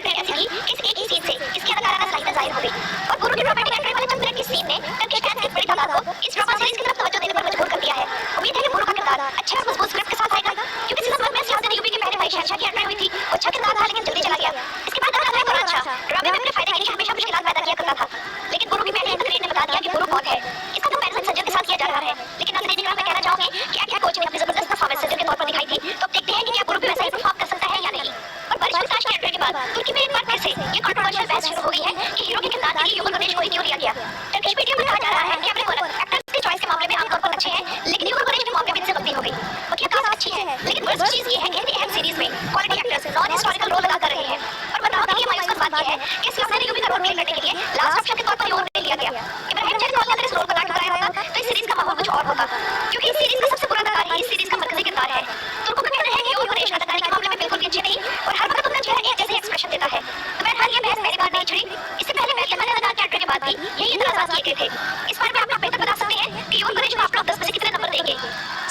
Entry ऐसी थी कि इस एक ही सीन से इसकी अदाकारा का सलाहियत ज़ाहिर हो गई और गुरु की ड्रामेटिक एंट्री वाले चंद मिनट की सीन ने टर्किश फैंस की बड़ी तादाद को इस ड्रामा सीरीज की तरफ तवज्जो देने पर मजबूर कर दिया है। उम्मीद है कि गुरु का किरदार अच्छे और मजबूत स्क्रिप्ट के साथ आएगा, क्योंकि सीजन 1 में सियासत यूपी के पहले भाई शहनशाह की एंट्री हुई थी। वो अच्छा किरदार था लेकिन जल्दी चला गया। इसके बाद अगला गुरु अच्छा ड्रामे में अपने फायदे के लिए हमेशा मुश्किलात पैदा किया करता था, लेकिन गुरु की पहले ही तकरीर ने बता दिया कि गुरु कौन है। इसका कंपैरिजन संजय के साथ किया जा रहा है, लेकिन नाज़रीन इकराम मैं कहना चाहूंगी कि एक्टर कोच ने अपनी जबरदस्त परफॉर्मेंस संजय के तौर पर दिखाई थी, तो अब देखते हैं कि क्या गुरु भी वैसा ही परफॉर्म कर सकता है या नहीं। और बारिश प्रकाश की एंट्री के बाद तुर्की में एक बार फिर से ये कंट्रोवर्शियल बहस शुरू हो गई है कि हीरो के किरदार के लिए युगल गणेश को ही क्यों लिया गया। टर्किश मीडिया में कहा जा रहा है कि अमरीकन एक्टर्स की चॉइस के मामले में आमतौर पर अच्छे हैं, लेकिन युगल गणेश के मामले में इनसे गलती हो गई। वकील कास्ट अच्छी है, लेकिन वर्स्ट चीज ये है कि एम सीरीज में quality actors non historical role अदा कर रहे हैं। और बताओ कि ये मायूस बात यह है कि सियासत यूपी का रोल प्ले करने के लिए लास्ट ऑप्शन के तौर पर यूरोप ने लिया गया। इब्राहिम जैन को अगर इस रोल को ना कराया होता तो इस सीरीज का माहौल कुछ और होता, क्योंकि इस सीरीज का सबसे बुरा अदाकार ही इस सीरीज का मरकजी किरदार है। तुर्कों का कहना है कि युगल गणेश अदाकारी के मामले में बिल्कुल भी अच्छे नहीं और हर वक्त अपना चेहरा एक जैसे एक्सप्रेशन देता है। तो बहरहाल ये बहस पहली बार नहीं छिड़ी, इससे पहले मैंने अदाकार के एंट्री के बाद भी यही एतराज़ात किए गए थे। इस बार में आप लोग बेहतर बता सकते हैं कि युगल गणेश को आप लोग 10 में से कितने नंबर देंगे।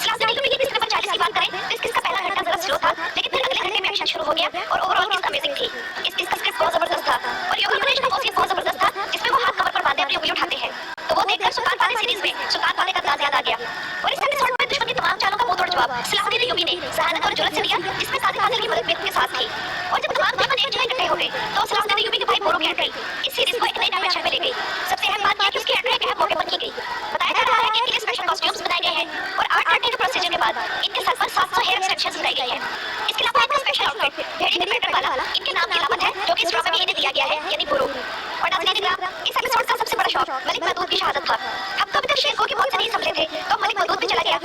सियासत यूपी की किसी नंबर 40 की बात करें तो इस किस का पहला घंटा जरा स्लो था, लेकिन फिर अगले घंटे में एक्शन शुरू हो गया और ओवरऑल किस अमेजिंग थी। इस किस का स्क्रिप्ट बहुत जबरदस्त था और युगल गणेश का वो सीन बहुत जबरदस्त था जिसमें वो हाथ कमर पर बांधे अपनी उंगली उठाते हैं, तो वो देखकर सुल्तान वाले सीरीज में सुल्तान वाले का अंदाज याद आ गया। और इस एपिसोड में दुश्मन की तमाम चालों का मुंह तोड़ जवाब सलाहुद्दीन अय्यूबी ने जहानत और जुर्रत से दिया, जिसमें सादिक हासिल की मदद के साथ थी। और जब तमाम दुश्मन एक जगह इकट्ठे हो गए तो सलाहुद्दीन अय्यूबी के भाई बोरो की एंट्री इस सीरीज को एक नई डायमेंशन में ले गई। सबसे अहम बात यह कि उसकी एंट्री एक अहम मौके पर की गई। बताया जा रहा है कि इनके लिए स्पेशल कॉस्ट्यूम्स बनाए गए हैं और आर्ट करने के प्रोसीजर के बाद इनके सर पर 700 हेयर एक्सटेंशंस लगाई गई हैं। इसके अलावा एक स्पेशल आउटफिट भेड़ी के पैटर्न वाला इनके नाम की अलामत है, जो कि इस ड्रामे में इन्हें दिया गया है, यानी बोरो। और नाज़रीन इकराम, इस एपिसोड का सबसे बड़ा शौक मलिक महमूद की शहादत था। हम तो अभी तक शेर को की मौत से नहीं समझे थे, तो मलिक महमूद भी चला गया।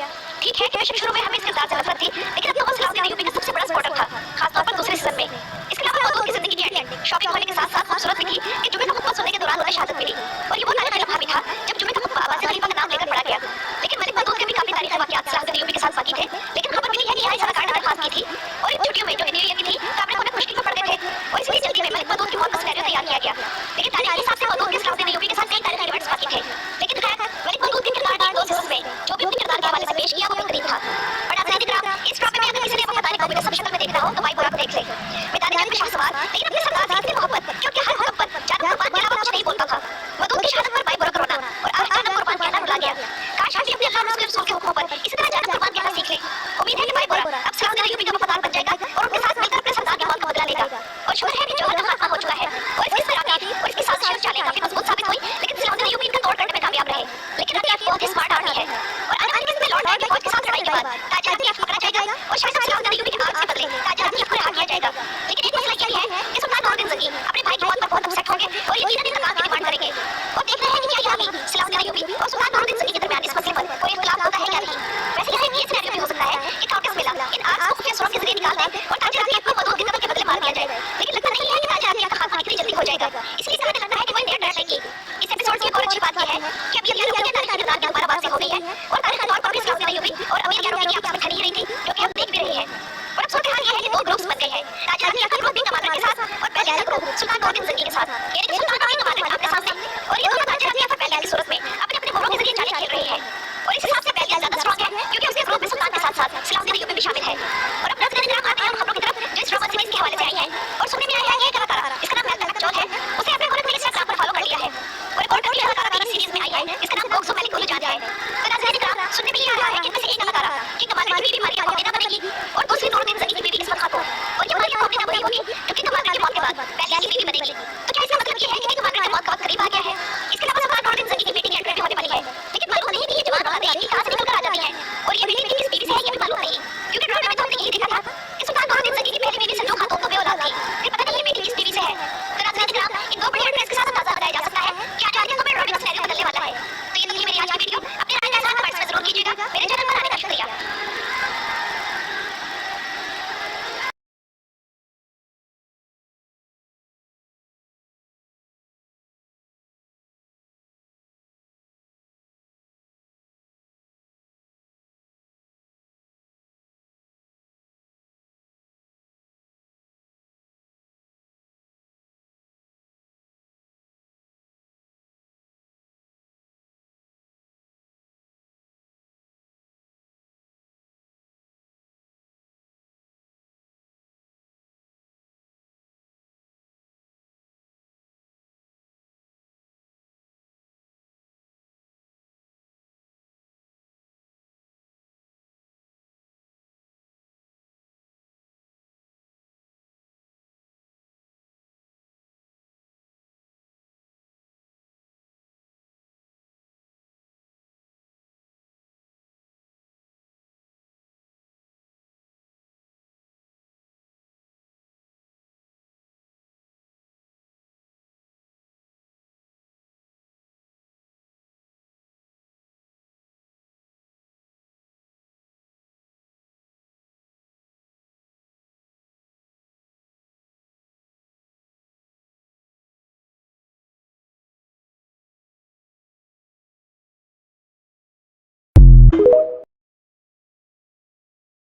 ठीक है कि बेशक शुरू में हमें इस किरदार से नफरत थी, लेकिन अब तो वो सलाहुद्दीन अय्यूबी का सबसे बड़ा सपोर्टर था, खासतौर पर दूसरे सीजन में। इसके अलावा महमूद की जिंदगी की एंडिंग शॉकिंग होने के साथ साथ खूबसूरत भी थी कि जुमे का खुतबा सुनने के दौरान उन्हें शहादत मिली। और ये वो तारीख लम्हा भी था जब जुमे का खुतबा आवाज़ खलीफा का नाम लेकर पढ़ा गया। लेकिन मलिक महमूद के भी काफी तारीखी वाक़यात सलाहुद्दीन अय्यूबी के साथ बाकी थे, लेकिन खबर मिली है कि यहाँ इस अदाकार ने दरख्वास्त की थी और इन छुट्टियों में जो न्यू ईयर की थी तब अपने होने मुश्किल में पड़ गए थे और इसलिए जल्दी में मलिक महमूद की मौत का सिनेरियो तैयार किया गया। लेकिन तारीख के हिसाब से महमूद के सलाहुद्दीन अय्यूबी के साथ कई तारीखी इवेंट्स बाकी थे। लेकिन खैर मलिक महमूद के किरदार ने 2 सीजन में जो भी अपने किरदार के हवाले से पेश किया वो बेहतरीन था। और नाज़रीन इकराम, इस ड्रामे में अगर किसी ने वफादारी को मुजस्सम शक्ल में देखना हो तो भाई बोरा को देख ले। मैदानी जंग में शाहसवार लेकिन अपने सरदार से इतनी मोहब्बत, क्योंकि हर मौके पर जान कुर्बान के अलावा कुछ नहीं बोलता था। महमूद की शहादत पर भाई बोरा को रोना और आज जान कुर्बान कहना रुला गया। काश हम भी अपने अल्लाह और रसूल के हुक्मों पर इसी तरह जान कुर्बान कहना सीख लें। उम्मीद है कि भाई बोरा अब सलाहुद्दीन अय्यूबी का वफादार बन जाएगा और उनके साथ मिलकर अपने सरदार की मौत का बदला लेगा। और शुक्र है कि जो अदम खात्मा हो चुका है और इसकी सलाहती और इसकी साजिश और चालें काफी मजबूत साबित हुई, लेकिन सलाहुद्दीन अय्यूबी इनका तोड़ करने में कामयाब रहे। लेकिन अब बहुत ही स्मार्ट आर्मी है और आने वाले किस्म में लॉर्ड की फौज के साथ लड़ाई के बाद ताजा हथियार पकड़ा जाएगा और शायद सलाहुद्दीन अय्यूबी के आग से बदले ताजा हथियार को रिहा किया जाएगा। लेकिन एक मसला यह है कि सुल्तान नूरुद्दीन ज़ंगी अपने भाई की मौत पर बहुत अपसेट होंगे और यकीनन इंतकाम की डिमांड करेंगे। और देख रहे हैं कि क्या यहाँ भी सलाहुद्दीन अय्यूबी और सुल्तान नूरुद्दीन ज़ंगी के दरमियान इस मसले पर कोई इख्तिलाफ होता है या नहीं। वैसे यहाँ ये सिनेरियो भी हो सकता है कि काउंटेस मिला इन आग को खुफिया सुरंग के जरिए निकाल दें और ताजा हथियार को महमूद के कत्ल के बदले मार दिया जाए। लेकिन लगता नहीं है कि ताजा हथियार का खात्मा इतनी जल्दी हो जाएगा, इसलिए मुझे लगता है कि कोई नया डर लेंगे। इस एपिसोड की एक और अच्छी बात यह है कि अब ये तारीखी किरदार की दोबारा बात हो गई है और तारीखी तौर पर भी सलाहुद्दीन अय्यूबी और अमीर यारों की आपस में खड़ी रही थी, जो कि हम देख भी रहे हैं। और अब सूरत हाल यह है कि 2 ग्रुप्स बन गए हैं, ताजा हथियार का ग्रुप कमांडर के साथ और पहले का ग्रुप सुल्तान नूरुद्दीन ज़ंगी के साथ। यानी कि सुल्तान और कमांडर अपने सामने और ये दोनों ताजा हथियार पर पहले की सूरत में अपने अपने घोड़ों के जरिए चालें खेल रहे हैं। और इस हिसाब से पहले ज्यादा स्ट्रांग है क्योंकि उसके ग्रुप में सुल्तान के साथ साथ सलाहुद्दीन अय्यूबी भी शामिल है। और अब नाज़रीन इकराम आते हैं हम खबरों की तरफ जो इस ड्रामा सीरीज के हवाले से आई हैं। और सुनने में आया है कि एक अदाकारा जिसका नाम मेहक चौल है उसे अपने पूरे इंस्टाग्राम पर फॉलो कर लिया है और एक और भी अदाकारा भी इस सीरीज में आई है जिसका नाम गोक्सो मेलिक उलू जान है। तो नाज़रीन इकराम, सुनने में ये आया है कि इनमें से एक अदाकारा की कमाल की बीमारी का पैदा बनेगी और दूसरी नूरुद्दीन ज़ंगी की बीवी इस्मत खातून, और ये वाली कौन पैदा बनी होगी जो कि कमाल की मौत के बाद पहले की बीवी बनेगी।